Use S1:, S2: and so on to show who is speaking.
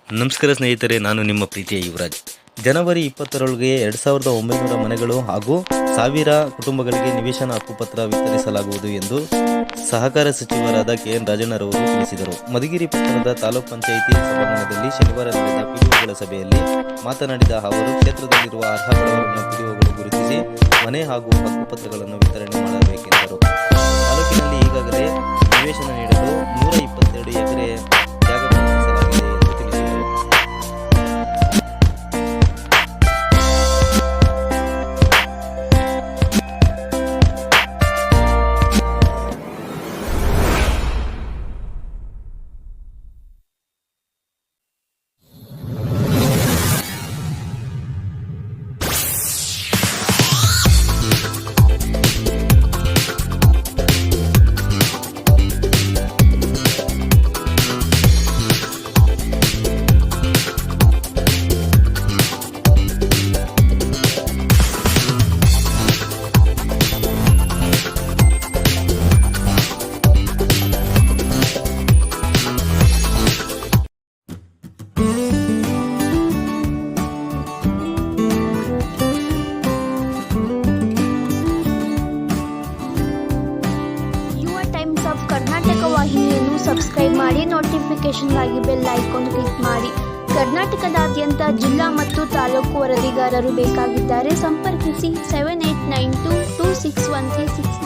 S1: ನಮಸ್ಕಾರ ಸ್ನೇಹಿತರೆ, ನಾನು ನಿಮ್ಮ ಪ್ರೀತಿಯ ಯುವರಾಜ್. ಜನವರಿ 20ರೊಳಗೆ 2900 ಮನೆಗಳು ಹಾಗೂ 1000 ಕುಟುಂಬಗಳಿಗೆ ನಿವೇಶನ ಹಕ್ಕುಪತ್ರ ವಿತರಿಸಲಾಗುವುದು ಎಂದು ಸಹಕಾರ ಸಚಿವರಾದ KN ರಾಜಣ್ಣರವರು ತಿಳಿಸಿದರು. ಮಧುಗಿರಿ ಪಟ್ಟಣದ ತಾಲೂಕ್ ಪಂಚಾಯಿತಿ ಸಭಾಂಗಣದಲ್ಲಿ ಶನಿವಾರ ನಡೆದ ಪಿಡಿಒಗಳ ಸಭೆಯಲ್ಲಿ ಮಾತನಾಡಿದ ಅವರು, ಕ್ಷೇತ್ರದಲ್ಲಿರುವ ಅರ್ಹ ಬಡವರನ್ನು ಪಿಡಿಒಗಳು ಗುರುತಿಸಿ ಮನೆ ಹಾಗೂ ಹಕ್ಕುಪತ್ರಗಳನ್ನು ವಿತರಣೆ ಮಾಡಬೇಕೆಂದರು. ತಾಲೂಕಿನಲ್ಲಿ ಈಗಾಗಲೇ ನಿವೇಶನ ನೀಡಲು 122 ಎಕರೆ ಜಾಗ ಗುರುತಿಸಲಾಗಿದೆ ಎಂದು ತಿಳಿಸಿದರು.
S2: ಕರ್ನಾಟಕ ವಾಹಿನಿಯನ್ನು ಸಬ್ಸ್ಕ್ರೈಬ್ ಮಾಡಿ, ನೋಟಿಫಿಕೇಶನ್ಗಾಗಿ ಬೆಲ್ ಐಕಾನ್ ಕ್ಲಿಕ್ ಮಾಡಿ. ಕರ್ನಾಟಕದಾದ್ಯಂತ ಜಿಲ್ಲಾ ಮತ್ತು ತಾಲೂಕು ವರದಿಗಾರರು ಬೇಕಾಗಿದ್ದಾರೆ. ಸಂಪರ್ಕಿಸಿ 7892261369.